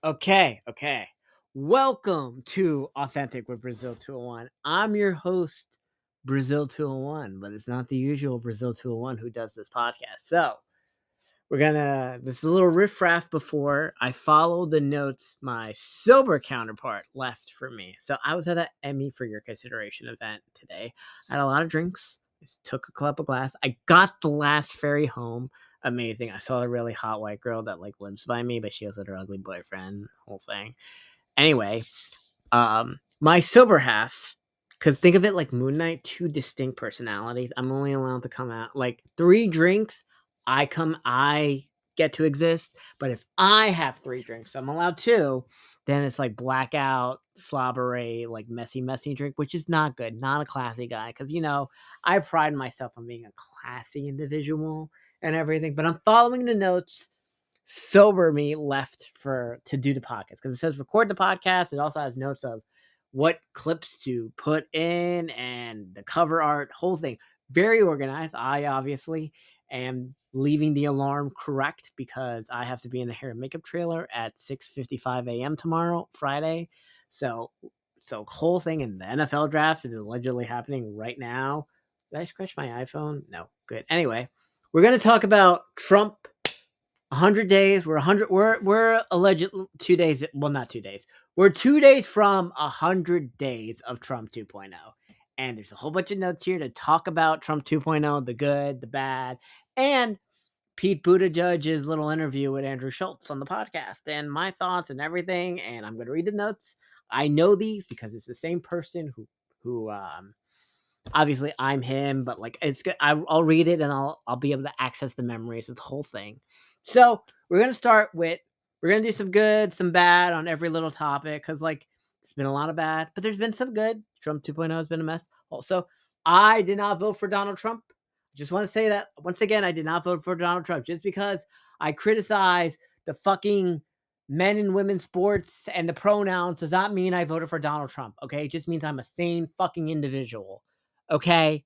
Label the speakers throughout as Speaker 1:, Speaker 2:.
Speaker 1: Okay. Welcome to Authentic with Brazil 201. I'm your host, Brazil 201, but it's not the usual Brazil 201 who does this podcast. So this is a little riffraff before I follow the notes my sober counterpart left for me. So I was at an Emmy for Your Consideration event today. I had a lot of drinks. Just took a couple glass. I got the last ferry home. Amazing. I saw a really hot white girl that lives by me, but she has her ugly boyfriend. Whole thing. Anyway, my sober half, because think of it like Moon Knight, two distinct personalities. I'm only allowed to come out like 3 drinks. I get to exist. But if I have 3 drinks, so I'm allowed 2, then it's like blackout, slobbery, like messy drink, which is not good. Not a classy guy. Because, I pride myself on being a classy individual and everything. But I'm following the notes sober me left to do the podcast, because it says record the podcast. It also has notes of what clips to put in and the cover art, whole thing. Very organized. I obviously am leaving the alarm correct because I have to be in the hair and makeup trailer at 6:55 a.m. tomorrow, Friday. So whole thing, and the NFL draft is allegedly happening right now. Did I scratch my iPhone? No. Good. Anyway, we're going to talk about Trump. 100 days. We're alleged 2 days. Well, not 2 days. We're 2 days from 100 days of Trump 2.0. And there's a whole bunch of notes here to talk about Trump 2.0, the good, the bad, and Pete Buttigieg's little interview with Andrew Schulz on the podcast, and my thoughts and everything. And I'm going to read the notes. I know these because it's the same person who obviously I'm him, but it's good. I'll read it and I'll be able to access the memories. It's the whole thing. So we're gonna do some good, some bad on every little topic, because there's been a lot of bad, but there's been some good. Trump 2.0 has been a mess. Also, I did not vote for Donald Trump. I just want to say that once again, I did not vote for Donald Trump just because I criticize the fucking men and women sports and the pronouns does not mean I voted for Donald Trump. Okay, it just means I'm a sane fucking individual. Okay.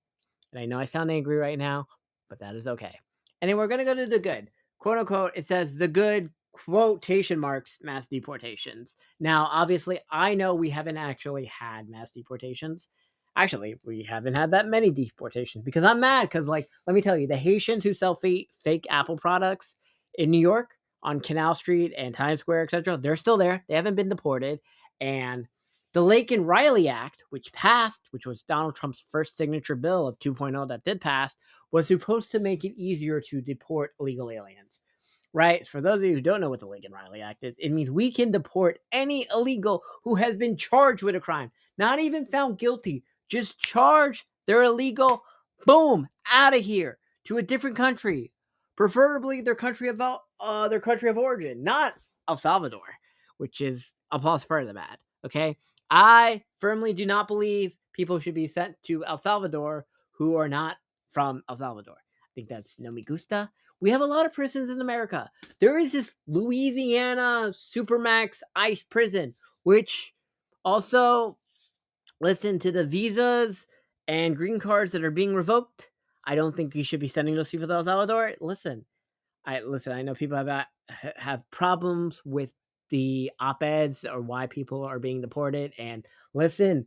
Speaker 1: And I know I sound angry right now, but that is okay. And then we're going to go to the good. Quote unquote, it says the good, quotation marks, mass deportations. Now, obviously, I know we haven't actually had mass deportations. Actually, we haven't had that many deportations because I'm mad because, let me tell you, the Haitians who sell fake Apple products in New York on Canal Street and Times Square, etc., they're still there. They haven't been deported. And the Lake and Riley Act, which passed, which was Donald Trump's first signature bill of 2.0 that did pass, was supposed to make it easier to deport illegal aliens. Right? For those of you who don't know what the Lake and Riley Act is, it means we can deport any illegal who has been charged with a crime, not even found guilty, just charged. They're illegal. Boom, out of here to a different country, preferably their country of origin, not El Salvador, which is a plus part of the bad. Okay, I firmly do not believe people should be sent to El Salvador who are not from El Salvador. I think that's no me gusta. We have a lot of prisons in America. There is this Louisiana Supermax ICE prison, which also, listen, to the visas and green cards that are being revoked. I don't think you should be sending those people to El Salvador. I know people have problems with the op-eds or why people are being deported. And listen,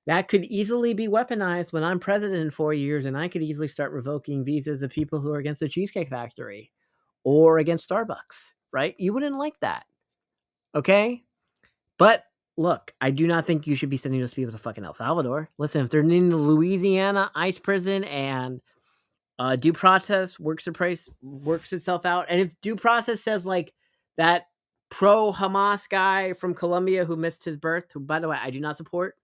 Speaker 1: that could easily be weaponized when I'm president in 4 years, and I could easily start revoking visas of people who are against the Cheesecake Factory or against Starbucks, right? You wouldn't like that, okay? But look, I do not think you should be sending those people to fucking El Salvador. Listen, if they're in the Louisiana ICE prison and due process works itself out, and if due process says that pro-Hamas guy from Colombia who missed his birth, who, by the way, I do not support,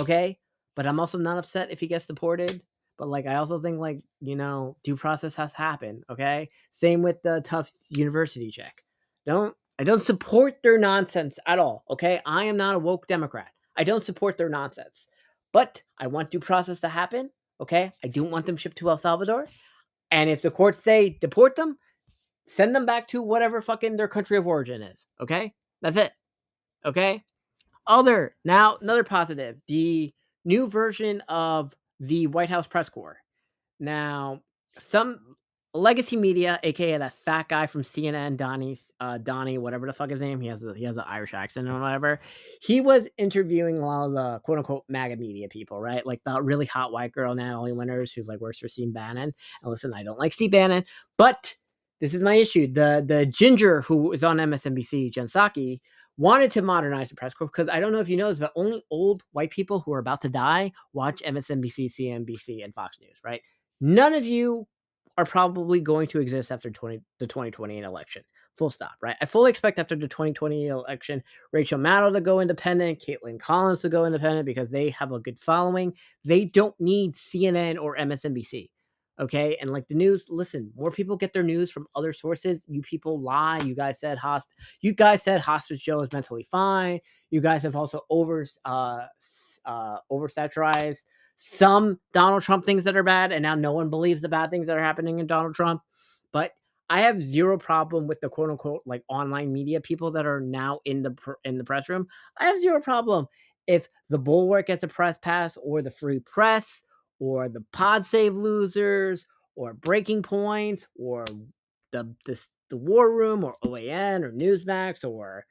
Speaker 1: okay? But I'm also not upset if he gets deported. But I also think due process has to happen, okay? Same with the Tufts University check. I don't support their nonsense at all, okay? I am not a woke Democrat. I don't support their nonsense. But I want due process to happen, okay? I don't want them shipped to El Salvador. And if the courts say deport them, send them back to whatever fucking their country of origin is, okay? That's it, okay? Another positive, the new version of the White House press corps. Now, legacy media, aka that fat guy from CNN, Donnie, whatever the fuck his name. He has an Irish accent or whatever. He was interviewing a lot of the quote unquote MAGA media people, right? Like the really hot white girl Natalie Winters, who's like works for Steve Bannon. And listen, I don't like Steve Bannon, but this is my issue. The ginger who is on MSNBC, Jen Psaki, wanted to modernize the press corps because I don't know if you know this, but only old white people who are about to die watch MSNBC, CNBC, and Fox News, right? None of you are probably going to exist after the 2028 election. Full stop, right? I fully expect after the 2028 election, Rachel Maddow to go independent, Caitlin Collins to go independent because they have a good following. They don't need CNN or MSNBC. Okay. And like the news, listen, more people get their news from other sources. You people lie. You guys said Hospice Joe is mentally fine. You guys have also oversaturized some Donald Trump things that are bad, and now no one believes the bad things that are happening in Donald Trump. But I have zero problem with the quote unquote like online media people that are now in the press room. I have zero problem if the Bulwark gets a press pass, or the Free Press, or the Pod Save Losers, or Breaking Points, or the War Room, or OAN, or Newsmax, or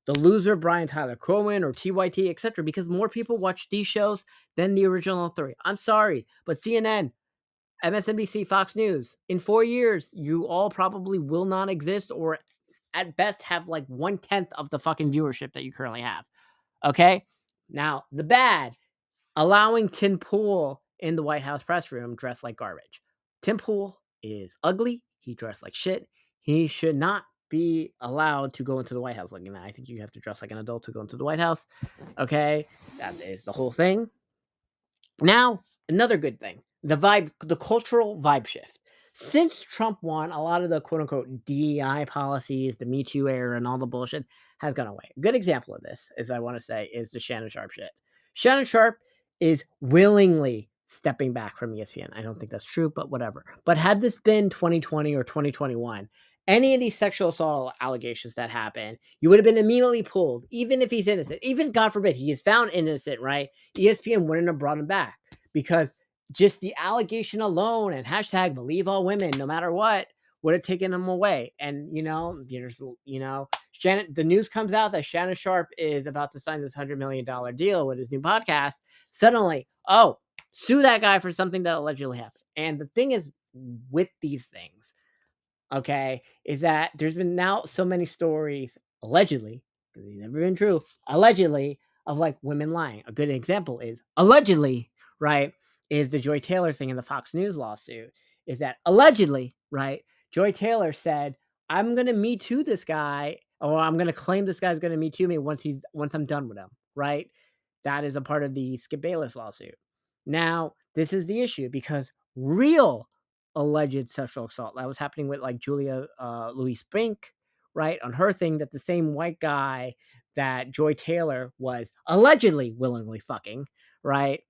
Speaker 1: the loser Brian Tyler Cohen, or TYT, etc., because more people watch these shows than the original three. I'm sorry, but CNN, MSNBC, Fox News, in 4 years, you all probably will not exist, or at best have like 1/10 of the fucking viewership that you currently have. Okay? Now, the bad, allowing Tim Pool in the White House press room dressed like garbage. Tim Pool is ugly. He dressed like shit. He should not be allowed to go into the White House like that. I think you have to dress like an adult to go into the White House. Okay, that is the whole thing. Now, another good thing, the cultural vibe shift. Since Trump won, a lot of the quote unquote DEI policies, the Me Too era, and all the bullshit has gone away. A good example of this, as I want to say, is the Shannon Sharp shit. Shannon Sharp is willingly stepping back from ESPN. I don't think that's true, but whatever. But had this been 2020 or 2021, any of these sexual assault allegations that happen, you would have been immediately pulled, even if he's innocent. Even, God forbid, he is found innocent, right? ESPN wouldn't have brought him back because just the allegation alone and hashtag believe all women, no matter what, would have taken him away. And, Shannon, the news comes out that Shannon Sharp is about to sign this $100 million deal with his new podcast. Suddenly, oh, sue that guy for something that allegedly happened. And the thing is with these things, okay, is that there's been now so many stories, allegedly, because they've never been true, allegedly, of like women lying. A good example is allegedly, right, is the Joy Taylor thing in the Fox News lawsuit. Is that allegedly, right? Joy Taylor said, I'm gonna Me Too this guy, or I'm gonna claim this guy's gonna Me Too me once I'm done with him, right? That is a part of the Skip Bayless lawsuit. Now, this is the issue because real alleged sexual assault that was happening with like Julia Louise Brink, right? On her thing, that the same white guy that Joy Taylor was allegedly willingly fucking, right?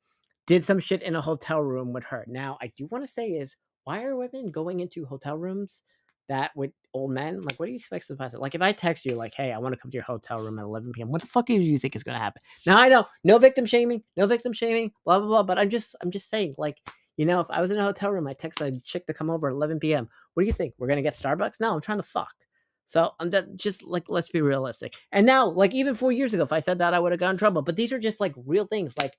Speaker 1: Did some shit in a hotel room with her. Now, I do want to say is, why are women going into hotel rooms that with old men? Like, what do you expect to pass? Like, if I text you, like, hey, I want to come to your hotel room at 11 p.m., what the fuck do you think is going to happen? Now, I know, no victim shaming, blah, blah, blah. But I'm just saying, like, if I was in a hotel room, I text a chick to come over at 11 p.m. What do you think? We're going to get Starbucks? No, I'm trying to fuck. So I'm just like, let's be realistic. And now, like, even 4 years ago, if I said that, I would have gotten in trouble. But these are just like real things. Like,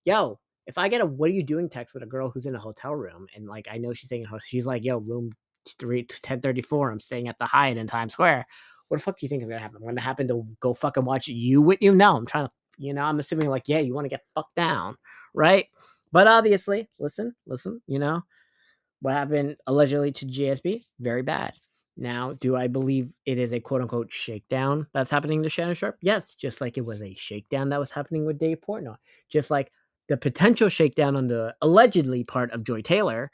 Speaker 1: yo, if I get a "what are you doing" text with a girl who's in a hotel room, and like I know she's staying in she's like, yo, room 1034, I'm staying at the Hyatt in Times Square. What the fuck do you think is gonna happen? I'm gonna happen to go fucking watch you with you? No, I'm trying to, I'm assuming like, yeah, you want to get fucked down, right? But obviously, listen, what happened allegedly to GSP, very bad. Now, do I believe it is a quote unquote shakedown that's happening to Shannon Sharp? Yes, just like it was a shakedown that was happening with Dave Portnoy. Just like the potential shakedown on the allegedly part of Joy Taylor,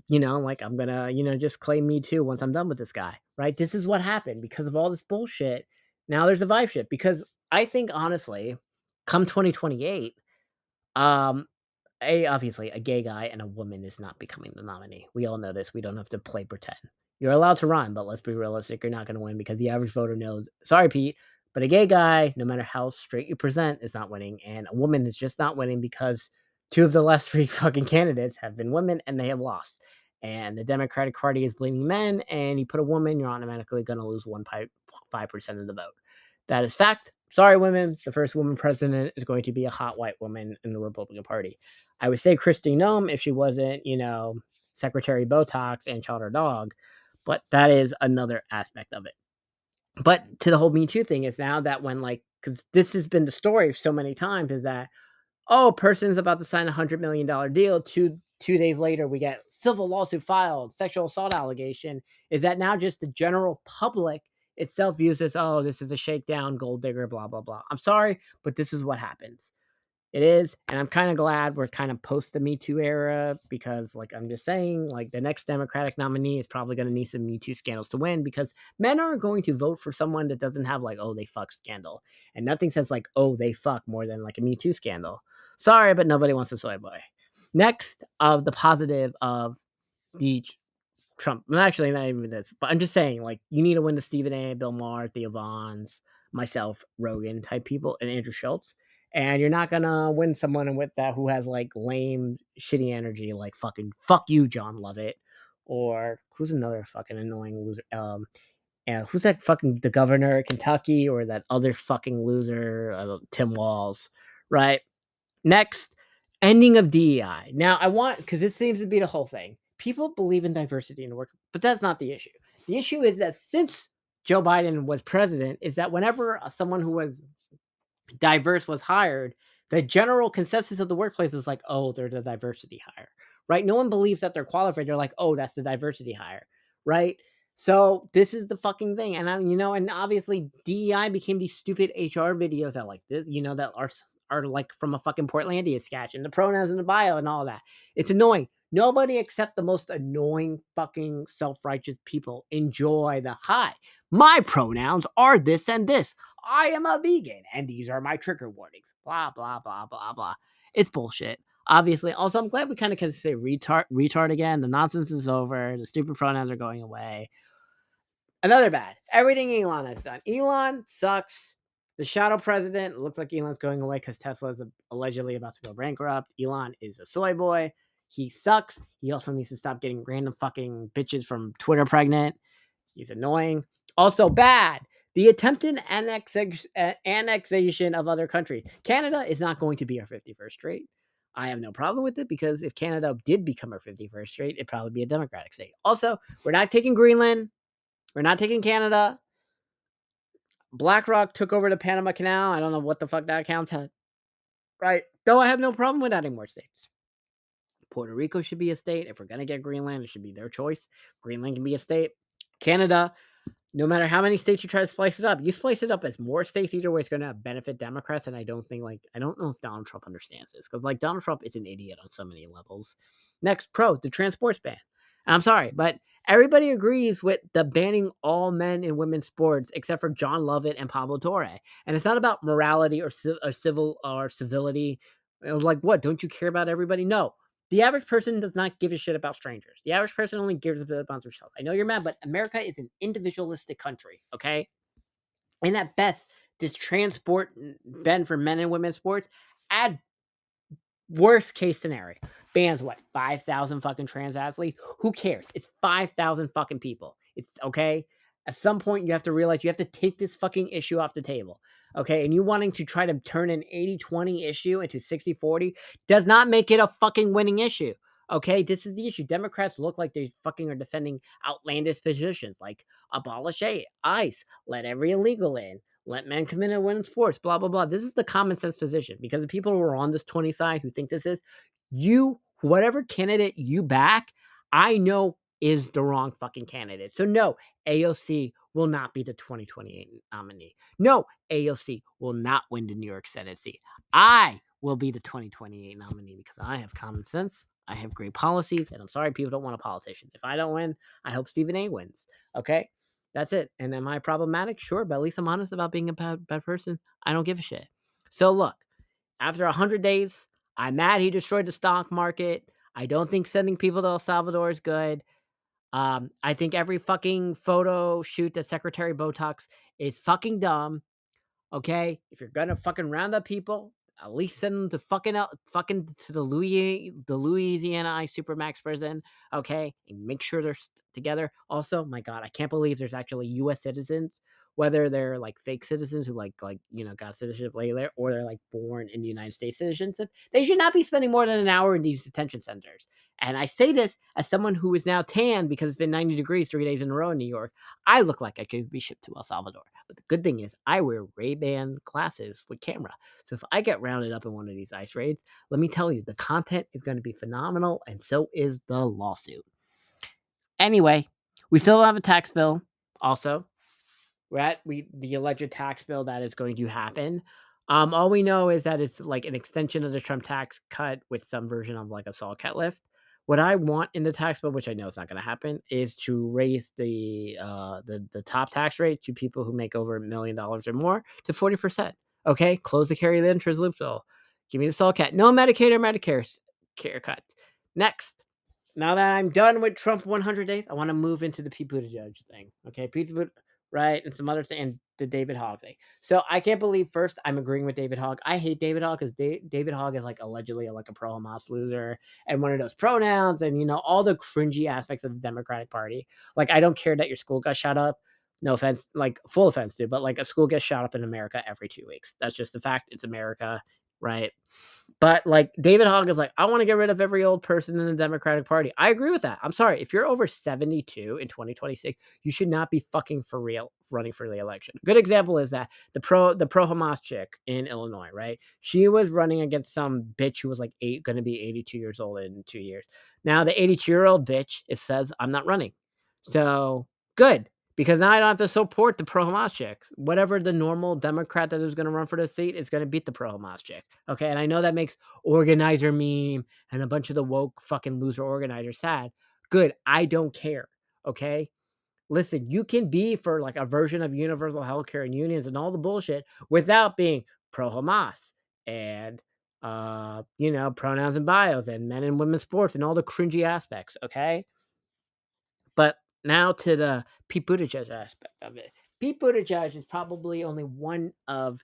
Speaker 1: like I'm gonna, just claim Me Too once I'm done with this guy, right? This is what happened because of all this bullshit. Now there's a vibe shift because I think honestly, come 2028, um, obviously a gay guy and a woman is not becoming the nominee. We all know this. We don't have to play pretend. You're allowed to run, but let's be realistic. You're not going to win because the average voter knows. Sorry, Pete, but a gay guy, no matter how straight you present, is not winning, and a woman is just not winning because two of the last three fucking candidates have been women and they have lost. and the Democratic Party is bleeding men, and you put a woman, you're automatically going to lose 5% of the vote. That is fact. Sorry, women. The first woman president is going to be a hot white woman in the Republican Party. I would say Christine Nome if she wasn't, Secretary Botox and shot her dog, but that is another aspect of it. But to the whole Me Too thing is now that because this has been the story so many times, is that, oh, person's about to sign $100 million deal. Two days later, we get civil lawsuit filed, sexual assault allegation. Is that now just the general public itself views as, oh, this is a shakedown, gold digger, blah, blah, blah. I'm sorry, but this is what happens. It is, and I'm kind of glad we're kind of post the Me Too era because, I'm just saying, the next Democratic nominee is probably going to need some Me Too scandals to win because men aren't going to vote for someone that doesn't have, oh, they fuck scandal. And nothing says, oh, they fuck more than, a Me Too scandal. Sorry, but nobody wants a soy boy. Next, of the positive of the Trump. Actually, not even this, but I'm just saying, you need to win the Stephen A., Bill Maher, Theo Vaughns, myself, Rogan type people, and Andrew Schulz. And you're not gonna win someone with that who has lame, shitty energy, fucking fuck you, John Lovett, or who's another fucking annoying loser. And who's that fucking the governor of Kentucky, or that other fucking loser, Tim Walz, right? Next, ending of DEI. Now, because this seems to be the whole thing. People believe in diversity in the work, but that's not the issue. The issue is that since Joe Biden was president, is that whenever someone who was diverse was hired, the general consensus of the workplace is oh, they're the diversity hire, right? No one believes that they're qualified. They're oh, that's the diversity hire, right? So this is the fucking thing. And and obviously DEI became these stupid HR videos that this, that are from a fucking Portlandia sketch and the pronouns in the bio and all that. It's annoying. Nobody except the most annoying fucking self-righteous people enjoy the hi. My pronouns are this and this. I am a vegan, and these are my trigger warnings. Blah, blah, blah, blah, blah. It's bullshit. Obviously. Also, I'm glad we kind of can say retard again. The nonsense is over. The stupid pronouns are going away. Another bad. Everything Elon has done. Elon sucks. The shadow president looks like Elon's going away because Tesla is allegedly about to go bankrupt. Elon is a soy boy. He sucks. He also needs to stop getting random fucking bitches from Twitter pregnant. He's annoying. Also bad. The attempted annexation of other countries. Canada is not going to be our 51st state. I have no problem with it because if Canada did become our 51st state, it'd probably be a Democratic state. Also, we're not taking Greenland. We're not taking Canada. BlackRock took over the Panama Canal. I don't know what the fuck that counts as. Right. Though I have no problem with adding more states. Puerto Rico should be a state. If we're going to get Greenland, it should be their choice. Greenland can be a state. Canada, no matter how many states you try to splice it up, you splice it up as more states, either way, it's going to benefit Democrats. And I don't know if Donald Trump understands this because, Donald Trump is an idiot on so many levels. Next, the transports ban. And I'm sorry, but everybody agrees with the banning all men in women's sports except for John Lovett and Pablo Torre. And it's not about morality or civil or civility. What? Don't you care about everybody? No. The average person does not give a shit about strangers. The average person only gives a bit about themselves. I know you're mad, but America is an individualistic country, okay? And at best, this transport ban for men and women's sports, at worst case scenario, bans 5,000 fucking trans athletes? Who cares? It's 5,000 fucking people. It's okay. At some point, you have to realize you have to take this fucking issue off the table. Okay. And you wanting to try to turn an 80-20 issue into 60-40 does not make it a fucking winning issue. Okay. This is the issue. Democrats look like they fucking are defending outlandish positions like abolish ICE, let every illegal in, let men come in and win sports, blah, blah, blah. This is the common sense position because the people who are on this 20 side who think this is, whatever candidate you back, I know is the wrong fucking candidate. So no, AOC will not be the 2028 nominee. No, AOC will not win the New York Senate seat. I will be the 2028 nominee because I have common sense. I have great policies, and I'm sorry people don't want a politician. If I don't win, I hope Stephen A wins. Okay? That's it. And am I problematic? Sure, but at least I'm honest about being a bad person. I don't give a shit. So look, after 100 days, I'm mad he destroyed the stock market. I don't think sending people to El Salvador is good. I think every fucking photo shoot that Secretary Botox is fucking dumb. Okay? If you're gonna fucking round up people, at least send them to fucking to the Louisiana Supermax prison, okay, and make sure they're together. Also, my God, I can't believe there's actually U.S. citizens, whether they're like fake citizens who got citizenship later, or they're like born in the United States citizenship. They should not be spending more than an hour in these detention centers. And I say this as someone who is now tan because it's been 90 degrees 3 days in a row in New York. I look like I could be shipped to El Salvador. But the good thing is I wear Ray-Ban glasses with camera. So if I get rounded up in one of these ICE raids, let me tell you, the content is going to be phenomenal, and so is the lawsuit. Anyway, we still have a tax bill also. The alleged tax bill that is going to happen. All we know is that it's like an extension of the Trump tax cut with some version of like a SALT cut lift. What I want in the tax bill, which I know is not going to happen, is to raise the top tax rate to people who make over $1 million or more to 40%. Okay, close the carry the interest loophole. Give me the SALT cut. No Medicaid or Medicare care cuts. Next, now that I'm done with Trump 100 days, I want to move into the Pete Buttigieg thing. Okay, right, and some other thing, and the David Hogg thing. So I can't believe first I'm agreeing with David Hogg. I hate David Hogg because David Hogg is like allegedly like a pro-Hamas loser and one of those pronouns and all the cringy aspects of the Democratic Party. Like I don't care that your school got shot up. No offense, like full offense, dude, but like a school gets shot up in America every 2 weeks. That's just the fact. It's America, right? But like David Hogg is like, I want to get rid of every old person in the Democratic Party. I agree with that. I'm sorry. If you're over 72 in 2026, you should not be fucking for real running for the election. A good example is that the pro Hamas chick in Illinois, right? She was running against some bitch who was like going to be 82 years old in 2 years. Now the 82-year-old bitch says, I'm not running. So good. Because now I don't have to support the pro-Hamas chick. Whatever the normal Democrat that is going to run for the seat is going to beat the pro-Hamas chick. Okay, and I know that makes organizer meme and a bunch of the woke fucking loser organizers sad. Good, I don't care. Okay, listen, you can be for like a version of universal healthcare and unions and all the bullshit without being pro-Hamas and pronouns and bios and men and women's sports and all the cringy aspects. Okay. But now to the Pete Buttigieg aspect of it. Pete Buttigieg is probably only one of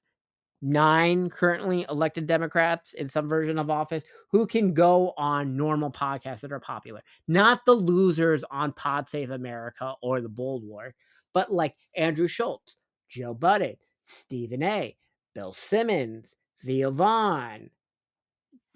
Speaker 1: 9 currently elected Democrats in some version of office who can go on normal podcasts that are popular. Not the losers on Pod Save America or the Bold War, but like Andrew Schulz, Joe Budden, Stephen A., Bill Simmons, Theo Vaughn,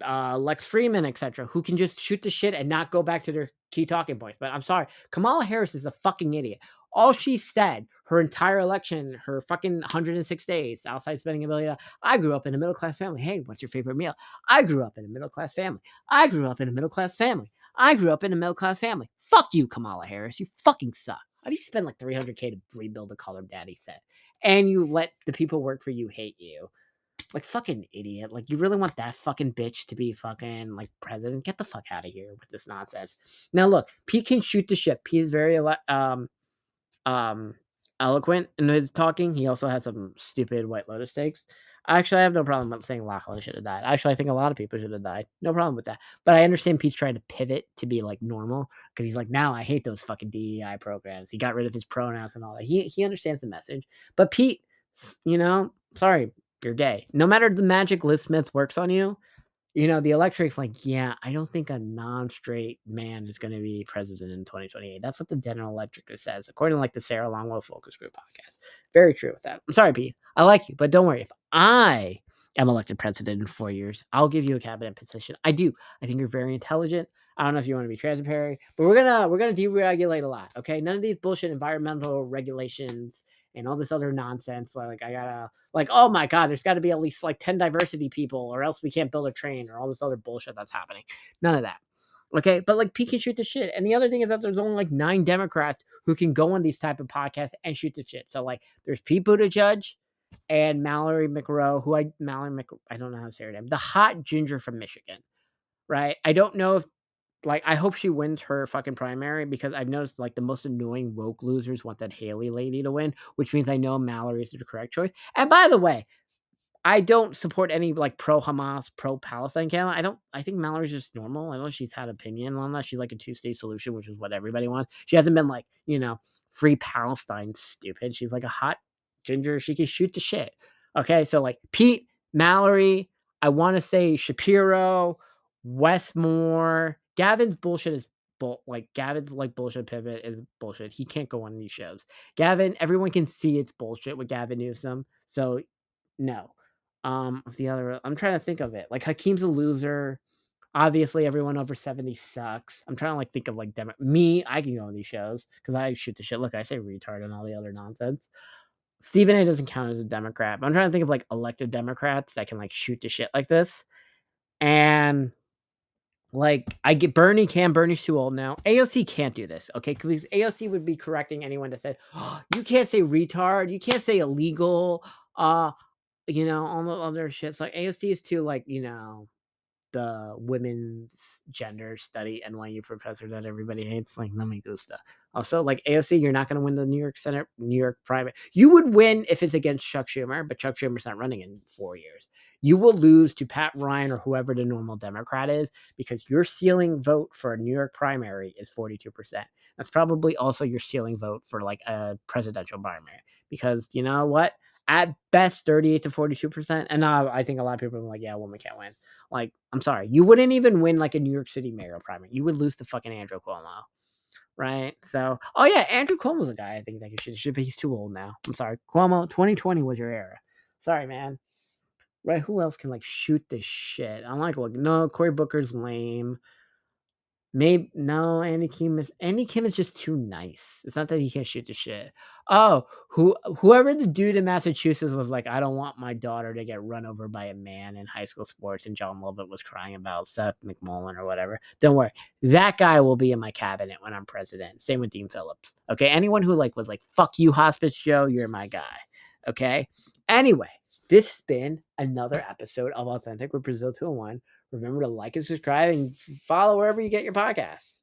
Speaker 1: Lex Freeman, etc., who can just shoot the shit and not go back to their key talking points. But I'm sorry, Kamala Harris is a fucking idiot. All she said her entire election, her fucking 106 days outside spending $1 million. I grew up in a middle class family. Hey, what's your favorite meal? I grew up in a middle class family. I grew up in a middle class family. I grew up in a middle class family. Fuck you, Kamala Harris. You fucking suck. How do you spend like $300K to rebuild a color daddy set? And you let the people work for you hate you? Like, fucking idiot. Like, you really want that fucking bitch to be fucking, like, president? Get the fuck out of here with this nonsense. Now, look, Pete can shoot the shit. Pete is very, um, eloquent in his talking. He also has some stupid White Lotus takes. Actually, I have no problem with saying Lachlan should have died. Actually, I think a lot of people should have died. No problem with that. But I understand Pete's trying to pivot to be, like, normal. Because he's like, now I hate those fucking DEI programs. He got rid of his pronouns and all that. He understands the message. But Pete, sorry, you're gay. No matter the magic Liz Smith works on you, the electorate's like, yeah, I don't think a non-straight man is going to be president in 2028. That's what the general electorate says, according to like the Sarah Longwell Focus Group podcast. Very true with that. I'm sorry, Pete. I like you, but don't worry. If I am elected president in 4 years, I'll give you a cabinet position. I do. I think you're very intelligent. I don't know if you want to be transparent, but we're gonna deregulate a lot. Okay, none of these bullshit environmental regulations and all this other nonsense. Like I gotta oh my God, there's got to be at least like 10 diversity people, or else we can't build a train, or all this other bullshit that's happening. None of that. Okay, but like Pete can shoot the shit, and the other thing is that there's only like 9 Democrats who can go on these type of podcasts and shoot the shit. So like, there's Pete Buttigieg and Mallory McRow, I don't know how to say her name, the hot ginger from Michigan, right? I don't know if I hope she wins her fucking primary, because I've noticed like the most annoying woke losers want that Haley lady to win, which means I know Mallory is the correct choice. And by the way, I don't support any like pro-Hamas, pro-Palestine candidate. I think Mallory's just normal. I know she's had opinion on that. She's like a 2-state solution, which is what everybody wants. She hasn't been like, free Palestine stupid. She's like a hot ginger. She can shoot the shit. Okay, so like Pete, Mallory, I want to say Shapiro, Westmore. Gavin's bullshit is Gavin's like bullshit pivot is bullshit. He can't go on these shows. Gavin, everyone can see it's bullshit with Gavin Newsom. So no. Of the other, I'm trying to think of it. Like Hakeem's a loser. Obviously, everyone over 70 sucks. I'm trying to like think of like me. I can go on these shows because I shoot the shit. Look, I say retard and all the other nonsense. Stephen A doesn't count as a Democrat. But I'm trying to think of like elected Democrats that can like shoot the shit like this. And like I get Bernie's too old now. AOC can't do this, okay? Because AOC would be correcting anyone that said, oh, you can't say retard, you can't say illegal, all the other shits. Like AOC is too like, the women's gender study NYU professor that everybody hates, like no me gusta. Also, like AOC, you're not going to win the New York primary. You would win if it's against Chuck Schumer, but Chuck Schumer's not running in 4 years. You will lose to Pat Ryan or whoever the normal Democrat is because your ceiling vote for a New York primary is 42%. That's probably also your ceiling vote for like a presidential primary because you know what? At best, 38 to 42%. And I think a lot of people are like, yeah, a woman can't win. Like, I'm sorry, you wouldn't even win like a New York City mayoral primary. You would lose to fucking Andrew Cuomo, right? So, oh yeah, Andrew Cuomo's a guy I think that should, but he's too old now. I'm sorry, Cuomo. 2020 was your era. Sorry, man. Right? Who else can like shoot this shit? I'm like, look, no, Cory Booker's lame. Maybe no, Andy Kim is just too nice. It's not that he can't shoot the shit. Oh, whoever the dude in Massachusetts was like, I don't want my daughter to get run over by a man in high school sports, and John Lovett was crying about Seth MacMullen or whatever. Don't worry, that guy will be in my cabinet when I'm president. Same with Dean Phillips. Okay, anyone who like was like, fuck you, Hospice Joe, you're my guy. Okay. Anyway, this has been another episode of Authentic with Brazil 201. Remember to like and subscribe and follow wherever you get your podcasts.